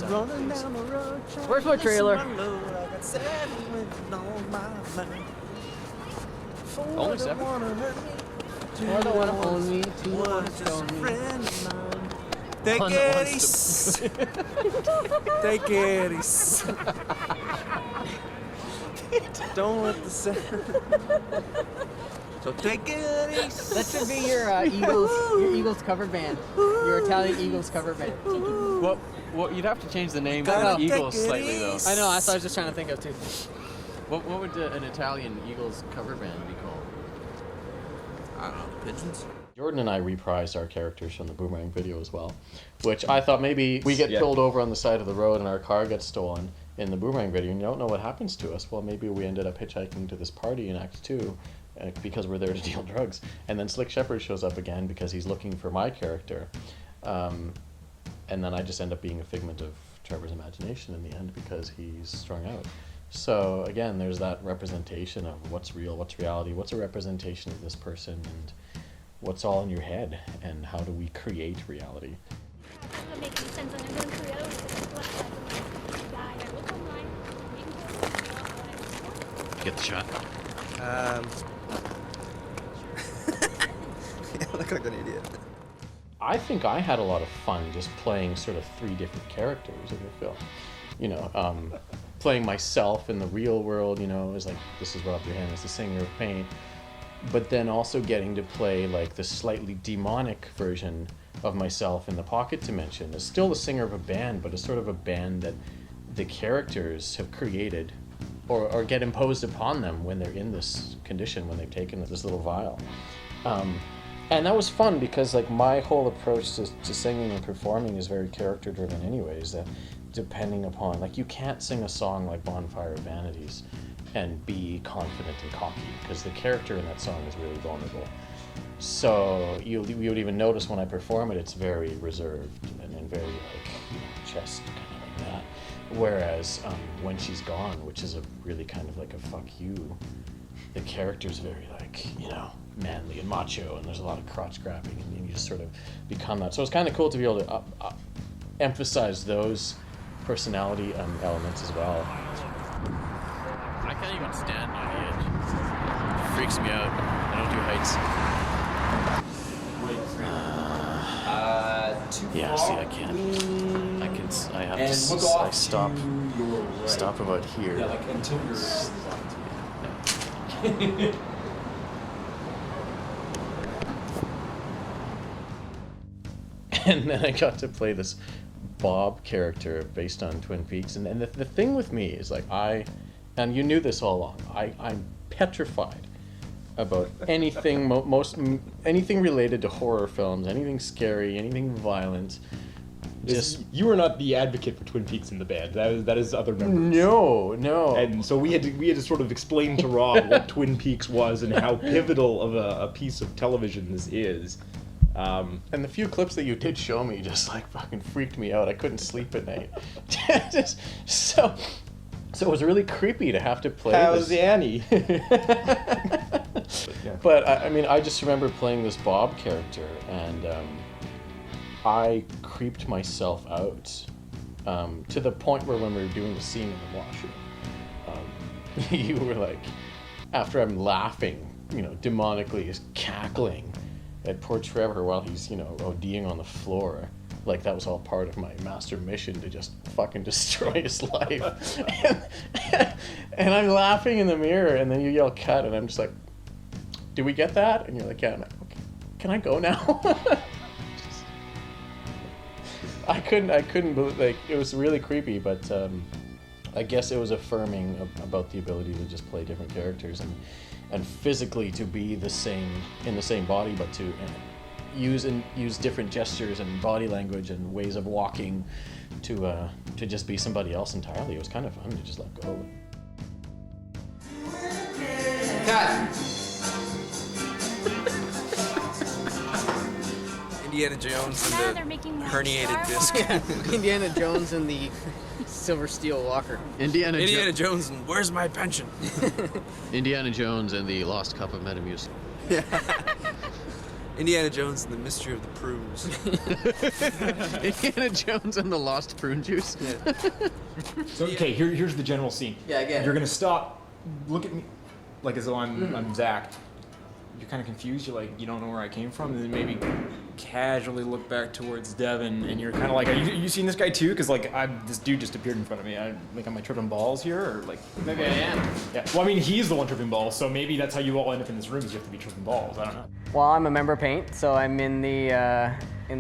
100%. Running down the road, Where's my trailer? Only 7? I don't want to own me. Two want to stone me. Take One that it wants easy. Take it easy. Don't let the sun. So take it easy. That should be your Eagles cover band. Your Italian Eagles cover band. Well, you'd have to change the name Gotta to the Eagles take it slightly, though. I know, that's what I was just trying to think of, too. What would an Italian Eagles cover band be called? I don't know, the pigeons? Jordan and I reprised our characters from the Boomerang video as well, which I thought maybe we get pulled over on the side of the road and our car gets stolen in the Boomerang video and you don't know what happens to us. Well, maybe we ended up hitchhiking to this party in Act 2 because we're there to deal drugs. And then Slick Shepard shows up again because he's looking for my character. And then I just end up being a figment of Trevor's imagination in the end because he's strung out. So again, there's that representation of what's real, what's reality, what's a representation of this person, and what's all in your head, and how do we create reality. That makes sense. And I'm going through the other guy. I look online. Get the shot. Yeah, I look like an idiot. I think I had a lot of fun just playing sort of 3 different characters in the film. You know, playing myself in the real world, you know, is like, this is Robb Johannes, the singer of Paint. But then also getting to play like the slightly demonic version of myself in the pocket dimension. As still the singer of a band, but it's sort of a band that the characters have created or get imposed upon them when they're in this condition, when they've taken this little vial. And that was fun because like my whole approach to singing and performing is very character driven anyways, that depending upon, like you can't sing a song like Bonfire of Vanities and be confident and cocky because the character in that song is really vulnerable. So you would even notice when I perform it, it's very reserved and very like, you know, chest kind of like that. Whereas When She's Gone, which is a really kind of like a fuck you, the character's very like, you know, manly and macho, and there's a lot of crotch grabbing, and you just sort of become that. So it's kind of cool to be able to emphasize those personality elements as well. I can't even stand on the edge. It freaks me out. I don't do heights. Yeah, see, I can't. I have to. I stop about here. Yeah, like until you're. And then I got to play this Bob character based on Twin Peaks, and the thing with me is like and you knew this all along. I'm petrified about anything anything related to horror films, anything scary, anything violent. Just you were not the advocate for Twin Peaks in the band. That is other members. No. And so we had to sort of explain to Rob what Twin Peaks was and how pivotal of a piece of television this is. And the few clips that you did show me just like fucking freaked me out. I couldn't sleep at night. So it was really creepy to have to play How's this. Annie? But I mean, I just remember playing this Bob character, and I creeped myself out to the point where when we were doing the scene in the washroom, you were like, after I'm laughing, you know, demonically is cackling at poor Trevor while he's, you know, ODing on the floor. Like that was all part of my master mission to just fucking destroy his life. And I'm laughing in the mirror, and then you yell cut, and I'm just like, "Do we get that?" And you're like, "Yeah." I'm like, "Okay, can I go now?" I couldn't believe, like, it was really creepy, but I guess it was affirming about the ability to just play different characters and physically to be the same in the same body, but to use different gestures and body language and ways of walking to just be somebody else entirely. It was kind of fun to just let go. Cut! Indiana Jones and They're the making more herniated disc. Indiana Jones and the silver steel walker. Indiana Jones and where's my pension? Indiana Jones and the Lost Cup of Metamucil. Indiana Jones and the Mystery of the Prunes. Indiana Jones and the Lost Prune Juice. Yeah. So okay, here's the general scene. Yeah, I get it. You're gonna stop, look at me, like as though I'm Zach. You're kind of confused. You're like, you don't know where I came from, and then maybe casually look back towards Devin, and you're kind of like, are you seeing this guy too? Because like, this dude just appeared in front of me. Am I tripping balls here, or like? Maybe I am. Yeah. Well, I mean, he's the one tripping balls, so maybe that's how you all end up in this room. Is you have to be tripping balls. I don't know. Well, I'm a member of Paint, so I'm in the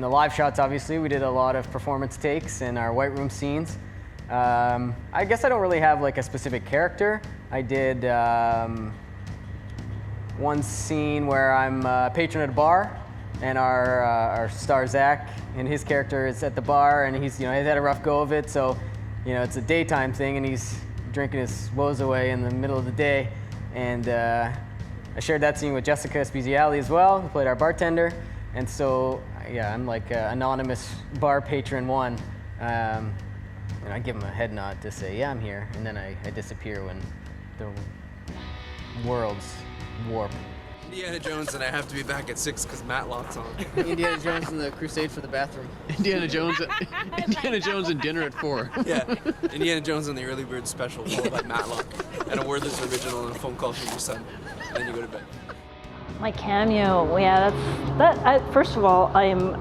live shots. Obviously, we did a lot of performance takes in our white room scenes. I guess I don't really have like a specific character. I did one scene where I'm a patron at a bar, and our star Zach and his character is at the bar, and he's had a rough go of it. So, it's a daytime thing, and he's drinking his woes away in the middle of the day. And I shared that scene with Jessica Speziale as well, who played our bartender. And so, yeah, I'm like anonymous bar patron one. And I give him a head nod to say, yeah, I'm here. And then I disappear when the world's warp. Indiana Jones and I have to be back at 6 because Matlock's on. Indiana Jones and the Crusade for the Bathroom. Indiana Jones and dinner at 4. Yeah, Indiana Jones and the Early Bird Special, followed by Matlock, and a Werther's Original and a phone call from your son. And then you go to bed. My cameo, yeah, first of all, I am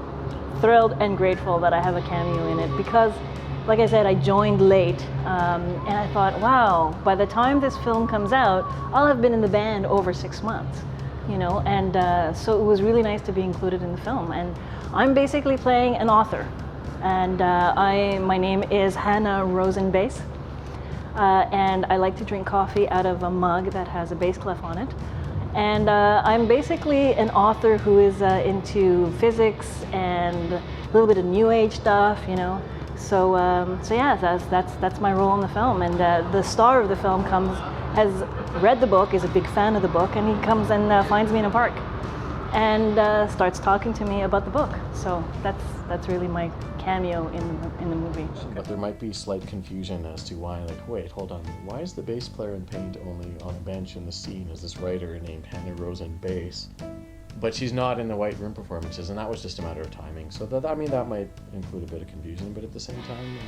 thrilled and grateful that I have a cameo in it because, like I said, I joined late, and I thought, wow, by the time this film comes out, I'll have been in the band over 6 months, and so it was really nice to be included in the film. And I'm basically playing an author, and my name is Hannah Rosenbass, and I like to drink coffee out of a mug that has a bass clef on it. And I'm basically an author who is into physics and a little bit of new age stuff, So yeah, that's my role in the film. And the star of the film has read the book, is a big fan of the book, and he comes and finds me in a park and starts talking to me about the book. So that's really my cameo in the movie. But there might be slight confusion as to why, like, wait, hold on, why is the bass player in Paint only on a bench in the scene as this writer named Hannah Rosenbass? But she's not in the white room performances, and that was just a matter of timing. So that might include a bit of confusion, but at the same time,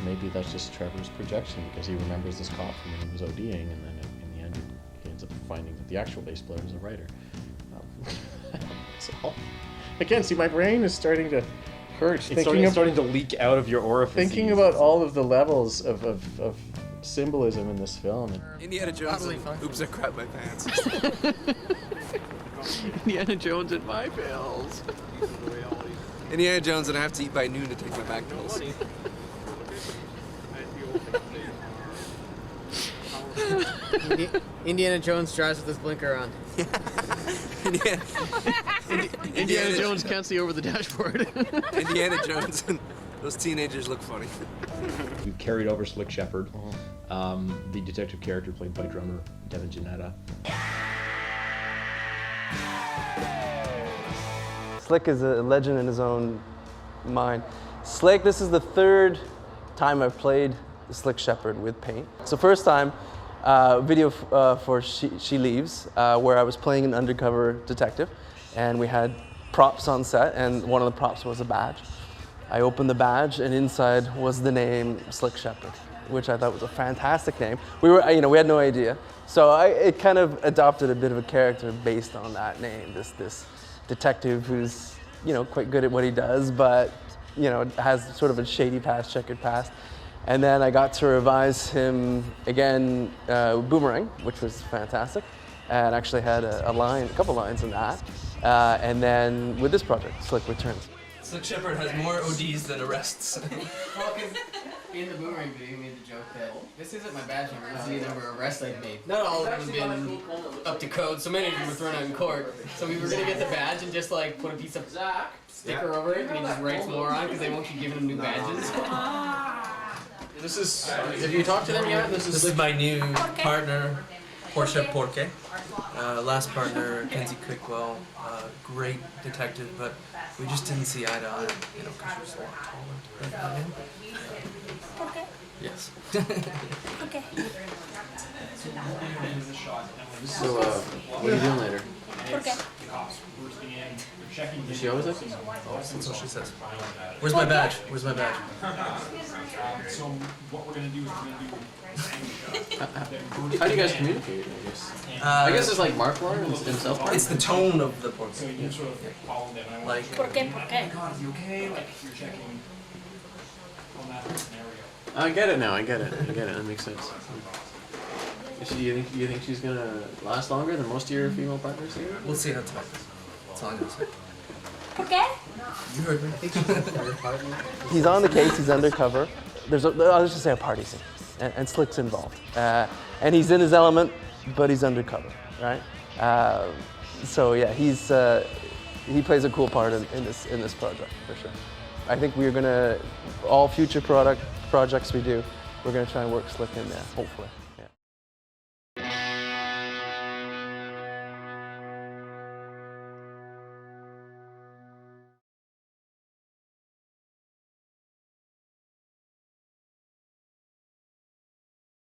maybe that's just Trevor's projection because he remembers this cop from when he was ODing, and then in the end he ends up finding that the actual bass player is a writer. So, again, see, my brain is starting to hurt. It's starting to leak out of your orifices. Thinking about all of the levels of symbolism in this film. Indiana Jones and oops, I crapped my pants. Indiana Jones and my pills. Indiana Jones and I have to eat by noon to take my back pills. Indiana Jones drives with his blinker on. Indiana Jones can't see over the dashboard. Indiana Jones and those teenagers look funny. We've carried over Slick Shepard, the detective character played by drummer Devin Jannetta. Slick is a legend in his own mind. Slick, this is the third time I've played Slick Shepard with Paint. So first time, video for She Leaves, where I was playing an undercover detective, and we had props on set, and one of the props was a badge. I opened the badge, and inside was the name Slick Shepard, which I thought was a fantastic name. We had no idea, so it kind of adopted a bit of a character based on that name. This detective who's quite good at what he does, but has sort of a shady past, checkered past. And then I got to revise him again, Boomerang, which was fantastic, and actually had a couple lines in that. And then with this project, Slick Returns. Slick Shepard has more ODs than arrests. Well, because in the Boomerang video, you made the joke that this isn't my badge number, this is the number of arrests I've made. Not all of them have been up to code, so many of them were thrown out in court. So we were going to get the badge and just like put a piece of sticker over it, and he just writes moron because they won't keep giving him new badges. This is, have you talked to them yet? This is my new partner, Portia Porke. Last partner, Kenzie Quickwell, great detective, but we just didn't see eye to eye, because she was a lot taller than him. Okay. Yes. Okay. So, what are you doing later? Okay. Is she always like this? Oh, that's what she says. Where's my badge? Where's my badge? So what we're gonna do is How do you guys communicate, I guess? I guess it's like Mark Warren and South Park. It's the tone of the pork. you sort of follow them. I want Like, ¿Por qué? ¿Por qué? God, you okay? Like you're checking on that scenario. I get it now. I get it. That makes sense. You think she's gonna last longer than most of your female partners here? we'll see how tonight goes. That's all I'm gonna say. ¿Por qué? You heard me. He's on the case, he's undercover. I'll just say a party scene, and Slick's involved. And he's in his element, but he's undercover, right? So yeah, he plays a cool part in this project, for sure. I think we're gonna, all future projects we do, we're gonna try and work Slick in there, hopefully.